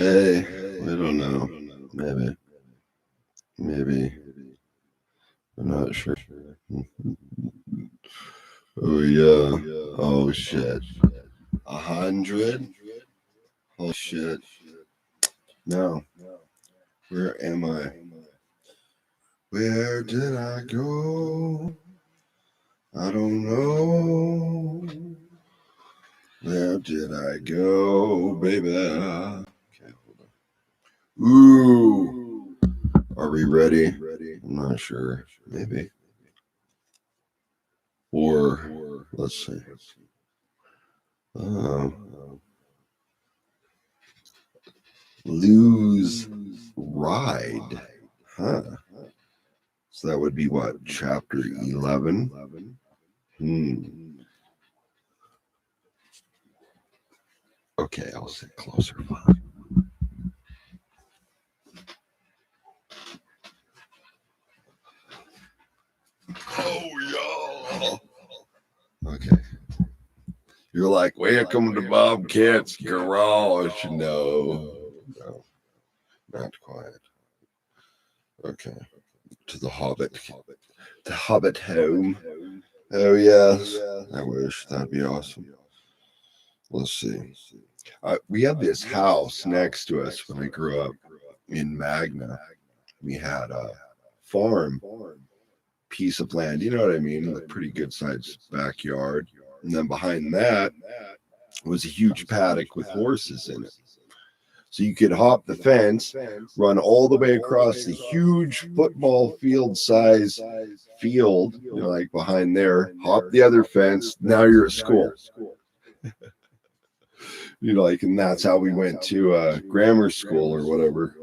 Hey, I don't know. Maybe. I'm not sure. Oh yeah. Oh shit. 100? Oh shit. No. Where am I? Where did I go? I don't know. Where did I go, baby? Okay, hold on. Ooh. Are we ready? I'm not sure. Maybe. Or let's see. Lose ride. Huh. So that would be what? Chapter 11? Okay, I'll sit closer. Oh, yeah. Okay. You're like, welcome to Bobcat's Garage. No, not quite. Okay. To the Hobbit. The Hobbit home. Oh, yes. I wish. That'd be awesome. Let's see. We had this house next to us when I grew up in Magna. We had a farm piece of land, you know what I mean? A pretty good sized backyard. And then behind that was a huge paddock with horses in it. So you could hop the fence, run all the way across the huge football field size field, like behind there, hop the other fence. Now you're at school. And that's how we went to grammar school or whatever.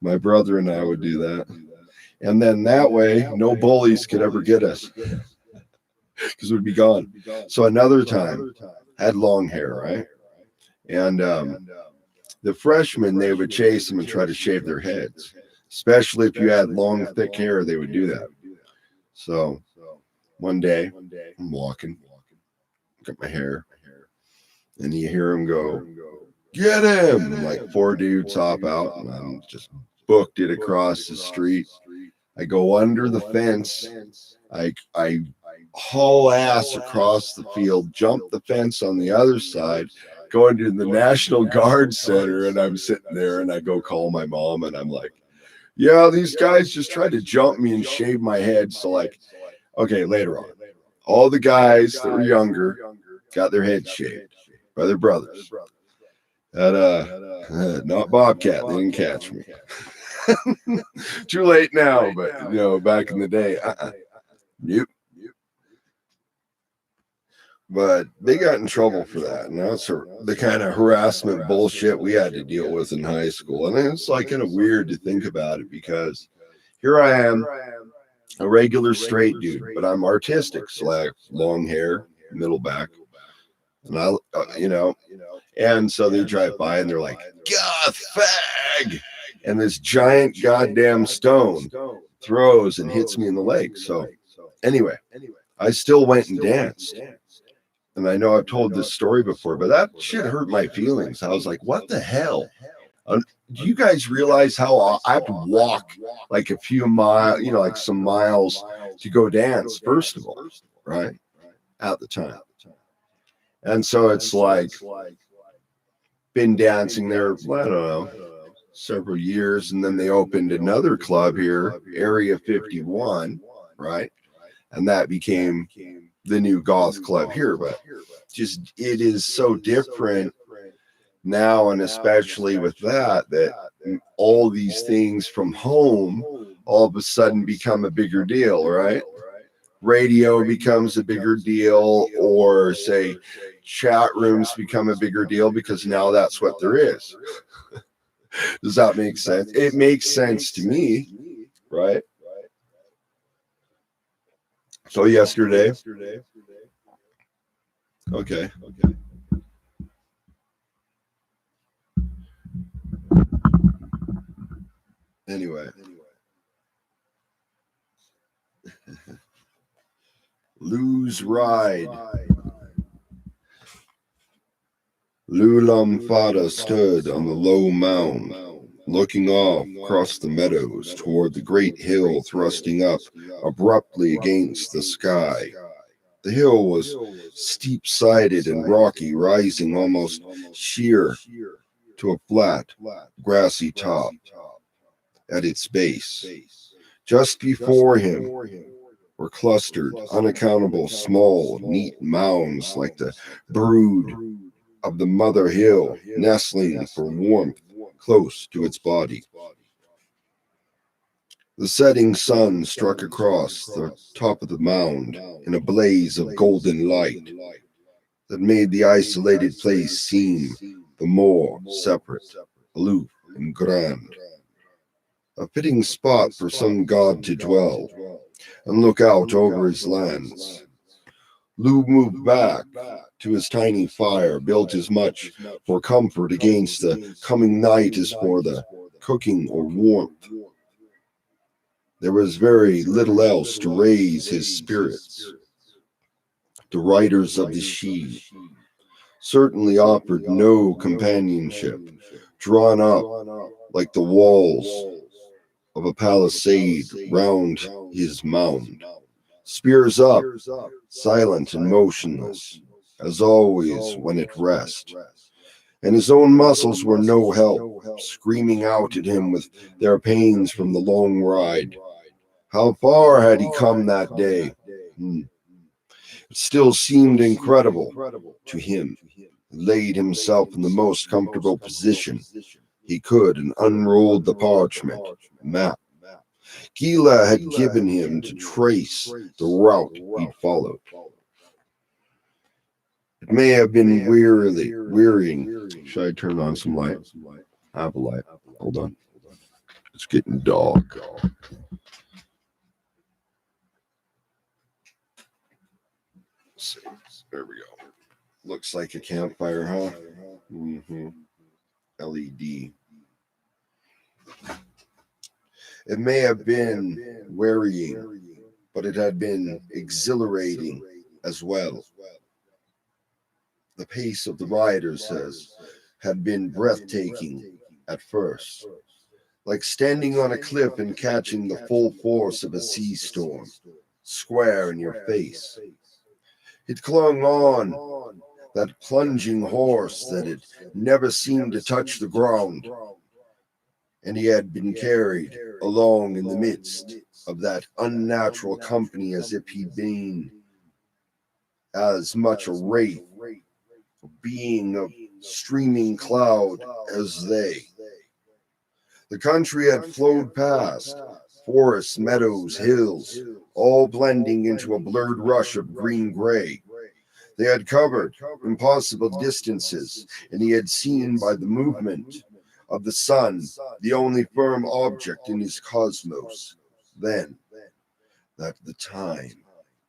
My brother and I would do that. And then that way, no bullies could ever get us because we'd be gone. So another time, I had long hair, right? And the freshmen, they would chase them and try to shave their heads, especially if you had long, thick hair, they would do that. So one day, I'm walking, got my hair, and you hear him go, get him! And like 4 dudes hop out, and I'm just booked it across the street. I go under the fence. I haul ass across the field, jump the fence on the other side, go into the National Guard Center, and I'm sitting there, and I go call my mom, and I'm like, yeah, these guys just tried to jump me and shave my head. So like, okay, later on, all the guys that were younger got their heads shaved by their brothers. Not Bobcat, they didn't catch me. Too late now, but back in the day, Yep. But they got in trouble for that. And that's the kind of harassment bullshit we had to deal with in high school. And it's like kind of weird to think about it because here I am, a regular straight dude, but I'm artistic. So I have long hair, middle back. And and so they drive by and they're like, goth fag. And this giant goddamn stone throws and hits me in the leg. So anyway, I still went and danced. And I know I've told this story before, but that shit hurt my feelings. I was like, what the hell? Do you guys realize how I have to walk like a few miles, like some miles to go dance, first of all, right? At the time. And so it's like, been dancing there, I don't know, several years. And then they opened another club here, Area 51, right? And that became the new goth club here. But just, it is so different now, and especially with that all these things from home all of a sudden become a bigger deal, right? Radio becomes a bigger deal, or say chat rooms become a bigger deal because now that's what there is. Does that make sense? It makes sense to me, right? So yesterday, okay. Anyway, lose ride. Lulam Fada stood on the low mound, looking off across the meadows toward the great hill thrusting up abruptly against the sky. The hill was steep-sided and rocky, rising almost sheer to a flat, grassy top at its base. Just before him were clustered, unaccountable, small, neat mounds like the brood of the mother hill, nestling for warmth close to its body. The setting sun struck across the top of the mound in a blaze of golden light that made the isolated place seem the more separate, aloof, and grand. A fitting spot for some god to dwell and look out over his lands. Lou moved back to his tiny fire, built as much for comfort against the coming night as for the cooking or warmth. There was very little else to raise his spirits. The riders of the Shi certainly offered no companionship, drawn up like the walls of a palisade round his mound. Spears up, silent and motionless, as always when at rest. And his own muscles were no help, screaming out at him with their pains from the long ride. How far had he come that day? It still seemed incredible to him. He laid himself in the most comfortable position he could and unrolled the parchment map Gila had given him to trace the route he'd followed. It may have been wearying. Should I turn on some light? I have a light. Hold on. It's getting dark. Let's see. There we go. Looks like a campfire, huh? LED. It may have been wearying, but it had been exhilarating as well. The pace of the riders had been breathtaking at first, like standing on a cliff and catching the full force of a sea storm, square in your face. It clung on, that plunging horse that had never seemed to touch the ground, and he had been carried along in the midst of that unnatural company as if he'd been as much a wraith, a being of streaming cloud as they. The country had flowed past, forests, meadows, hills, all blending into a blurred rush of green-gray. They had covered impossible distances, and he had seen by the movement of the sun, the only firm object in his cosmos, then, that the time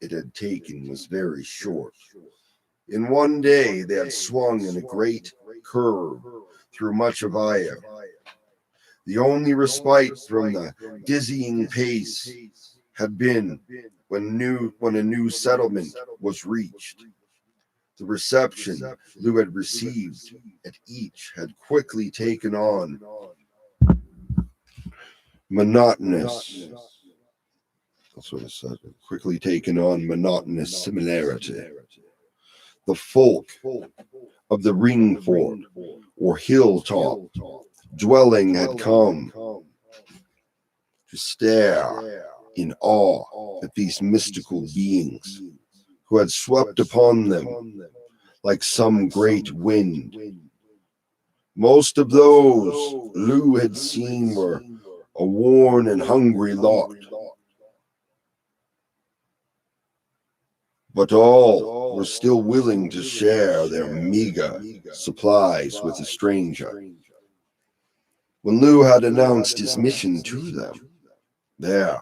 it had taken was very short. In one day, they had swung in a great curve through much of Aya. The only respite from the dizzying pace had been when a new settlement was reached. The reception Lou had received at each had quickly taken on monotonous. That's what it said. Quickly taken on monotonous similarity. The folk of the ring fort or hilltop dwelling had come to stare in awe at these mystical beings who had swept upon them like some great wind. Most of those Lou had seen were a worn and hungry lot, but all were still willing to share their meager supplies with the stranger. When Lou had announced his mission to them, their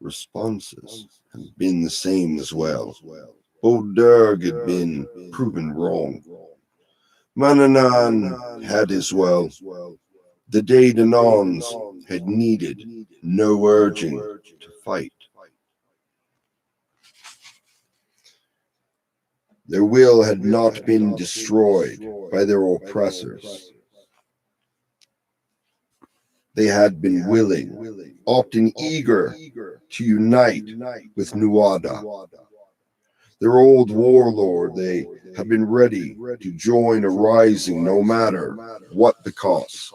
responses had been the same as well. Old Derg had been proven wrong. Mananan had as well. The Dadanons had needed no urging to fight. Their will had not been destroyed by their oppressors. They had been willing, often eager, to unite with Nuada. Their old warlord, they had been ready to join a rising no matter what the cost.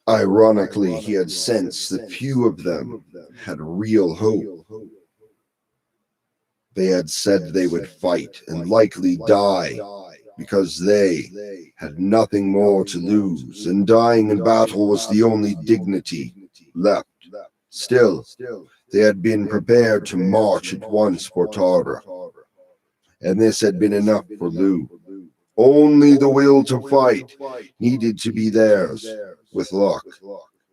Ironically, he had sensed that few of them had real hope. They had said they would fight and likely die because they had nothing more to lose, and dying in battle was the only dignity left. Still, they had been prepared to march at once for Tara, and this had been enough for Lou. Only the will to fight needed to be theirs. With luck,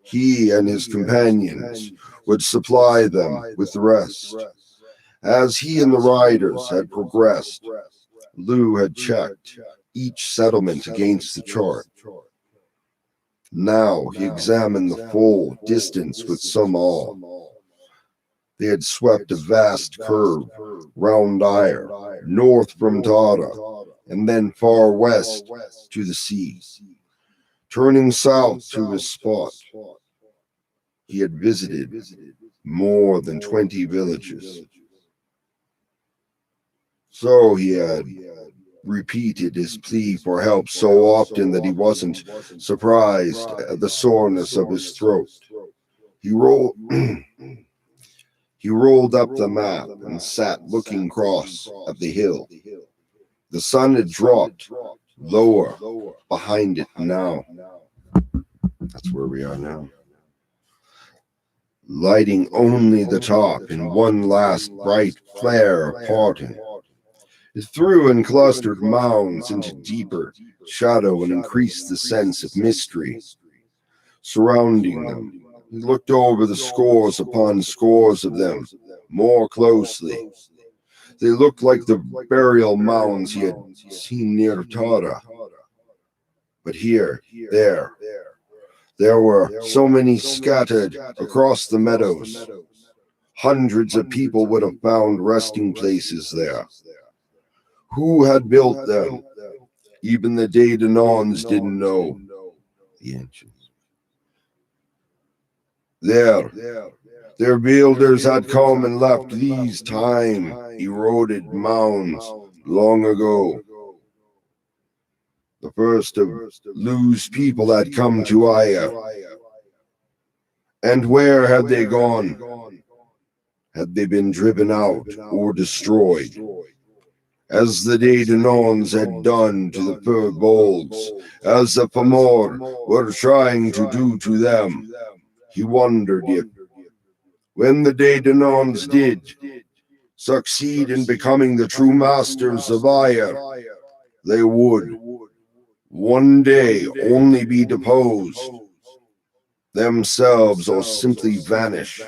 he and his companions would supply them with the rest. As he and the riders had progressed, Lou had checked each settlement against the chart. Now he examined the full distance with some awe. They had swept a vast curve round Ire, north from Tara, and then far west to the sea, turning south to his spot. He had visited more than 20 villages. So he had repeated his plea for help so often that he wasn't surprised at the soreness of his throat. He rolled up the map and sat looking across at the hill. The sun had dropped lower behind it now. That's where we are now. Lighting only the top in one last bright flare of parting. It threw and clustered mounds into deeper shadow and increased the sense of mystery surrounding them. He looked over the scores upon scores of them more closely. They looked like the burial mounds he had seen near Tara. But here, there were so many scattered across the meadows. Hundreds of people would have found resting places there. Who had built them? Even the Daedanons didn't know. The ancients. Their builders had come and left these time-eroded mounds long ago. The first of Lou's people had come to Aya. And where had they gone? Had they been driven out or destroyed? As the Daedanons had done to the Furbolgs, as the Famor were trying to do to them. He wondered if, when the Daedanons did succeed in becoming the true masters of Aya, they would one day only be deposed themselves or simply vanish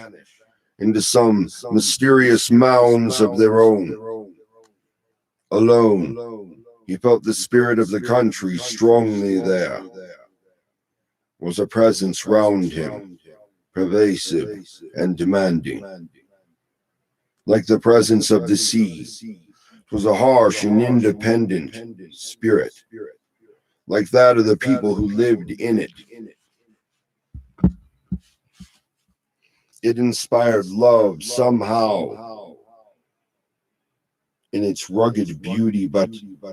into some mysterious mounds of their own. Alone, he felt the spirit of the country strongly there. Was a presence round him, pervasive and demanding. Like the presence of the sea, it was a harsh and independent spirit, like that of the people who lived in it. It inspired love somehow in its rugged beauty, but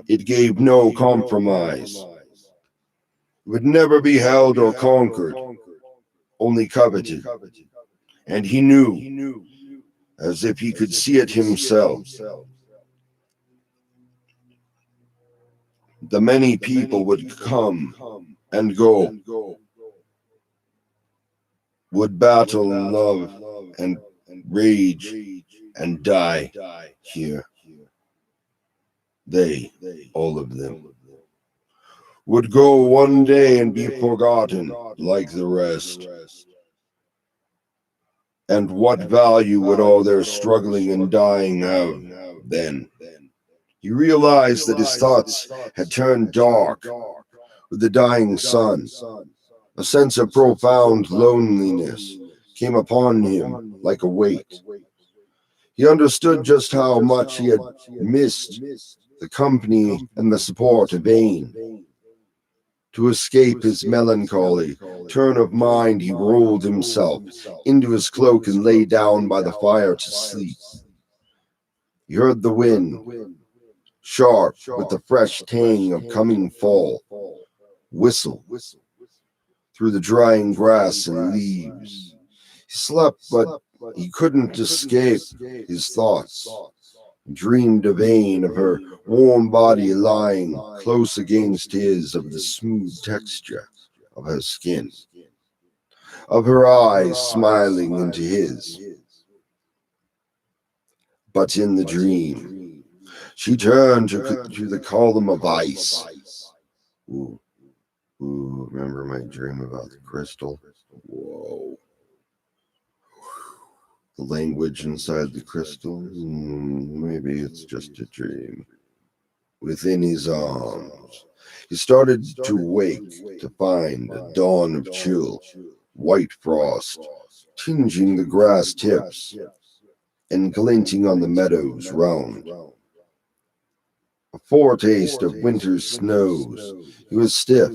it gave no compromise. It would never be held or conquered, only coveted. And he knew, as if he could see it himself. The many people would come and go, would battle and love and rage and die here. They, all of them, would go one day and be forgotten like the rest. And what value would all their struggling and dying have then? He realized that his thoughts had turned dark with the dying sun. A sense of profound loneliness came upon him like a weight. He understood just how much he had missed the company and the support of Vane. To escape his melancholy turn of mind, he rolled himself into his cloak and lay down by the fire to sleep. He heard the wind, sharp with the fresh tang of coming fall, whistle through the drying grass and leaves. He slept, but he couldn't escape his thoughts. He dreamed of Vane, of her warm body lying close against his, of the smooth texture of her skin, of her eyes smiling into his. But in the dream, she turned to the column of ice. Ooh, remember my dream about the crystal? Whoa. The language inside the crystal? Maybe it's just a dream. Within his arms, he started to wake to find a dawn of chill, white frost, tinging the grass tips and glinting on the meadows round. A foretaste of winter's snows. He was stiff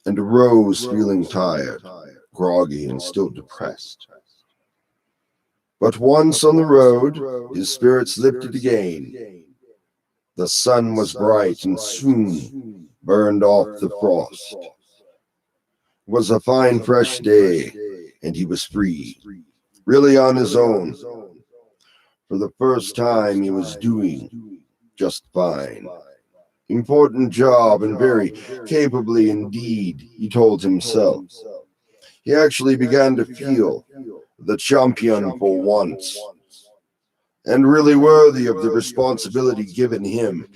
and arose feeling tired, groggy, and still depressed. But once on the road, his spirits lifted again. The sun was bright and soon burned off the frost. It was a fine, fresh day, and he was free, really on his own. For the first time, he was doing just fine. Important job, and very capably indeed, he told himself. He actually began to feel the champion for once, and really worthy of the responsibility given him.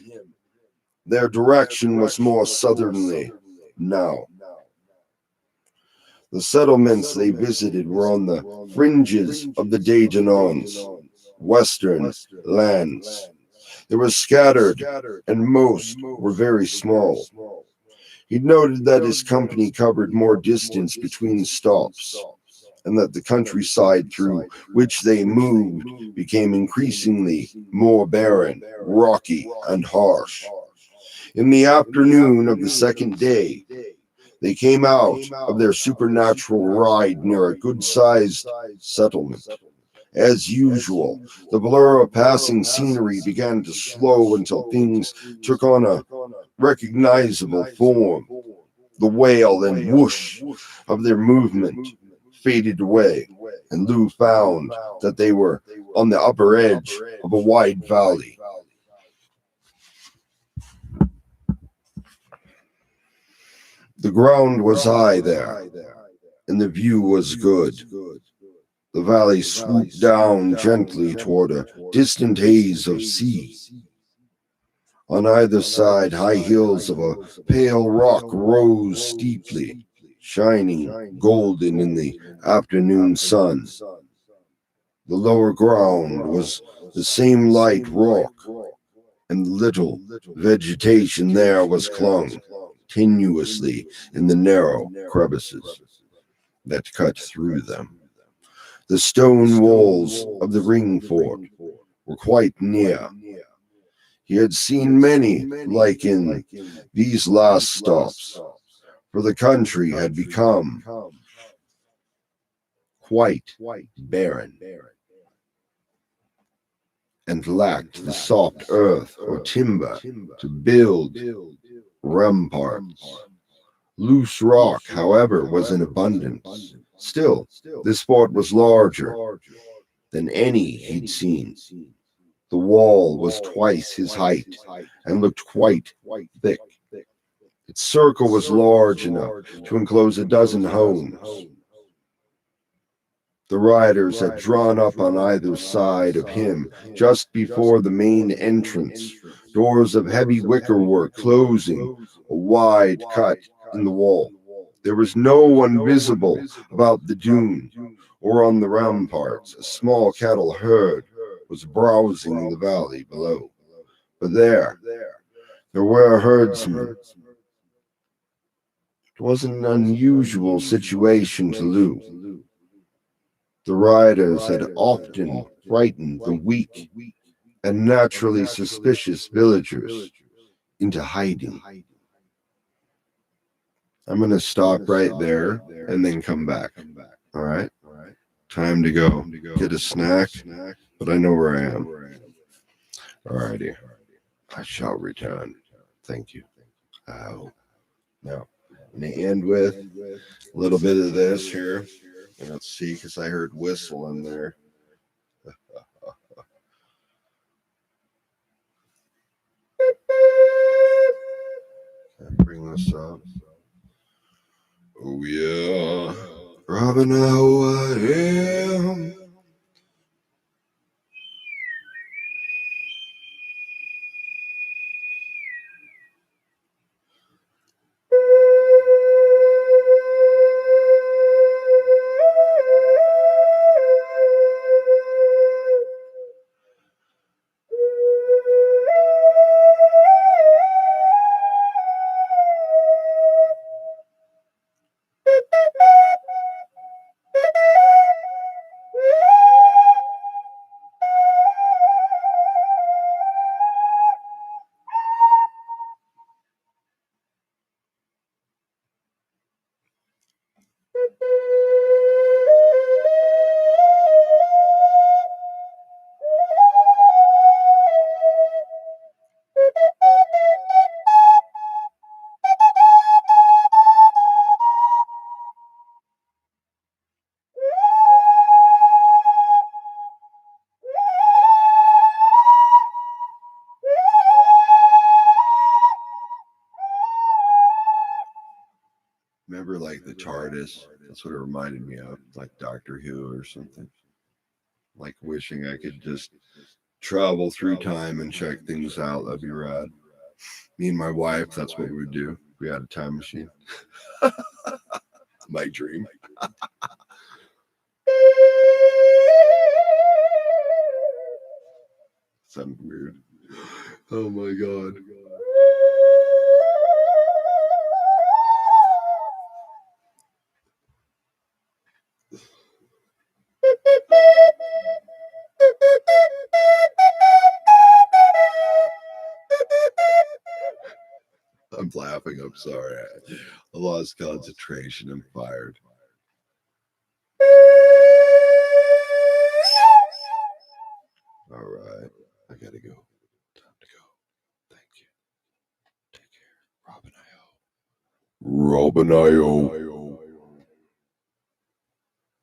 Their direction was more southerly now. The settlements they visited were on the fringes of the Dandenongs, western lands. They were scattered, and most were very small. He noted that his company covered more distance between stops, and that the countryside through which they moved became increasingly more barren, rocky, and harsh. In the afternoon of the second day, they came out of their supernatural ride near a good-sized settlement. As usual, the blur of passing scenery began to slow until things took on a recognizable form. The wail and whoosh of their movement faded away, and Lou found that they were on the upper edge of a wide valley. The ground was high there, and the view was good. The valley swooped down gently toward a distant haze of sea. On either side, high hills of a pale rock rose steeply, shining golden in the afternoon sun. The lower ground was the same light rock, and little vegetation there was clung tenuously in the narrow crevices that cut through them. The stone walls of the ring fort were quite near. He had seen many like in these last stops, for the country had become quite barren and lacked the soft earth or timber to build ramparts. Loose rock, however, was in abundance. Still, this fort was larger than any he'd seen. The wall was twice his height and looked quite thick. Its circle was large enough to enclose a dozen homes. The riders had drawn up on either side of him just before the main entrance, doors of heavy wickerwork closing a wide cut in the wall. There was no one visible about the dune or on the ramparts. A small cattle herd was browsing in the valley below. But there were herdsmen. It was an unusual situation to Lou. The riders had often frighten the weak and naturally suspicious villagers into hiding. I'm going to stop right there and then come back. All right? Time to go get a snack, but I know where I am. All righty. I shall return. Thank you. Now, I'm going to end with a little bit of this here. And let's see, because I heard whistle in there. Bring this up. Oh, yeah. Robin, how I am. Remember, like the TARDIS? That's what it reminded me of, like Doctor Who or something. Like wishing I could just travel through time and check things out. That'd be rad. Me and my wife, that's what we would do. We had a time machine. My dream. Sounded weird. Oh my god. I'm laughing. I'm sorry. I lost concentration and fired. All right. I gotta go. Time to go. Thank you. Take care. Robin I.O.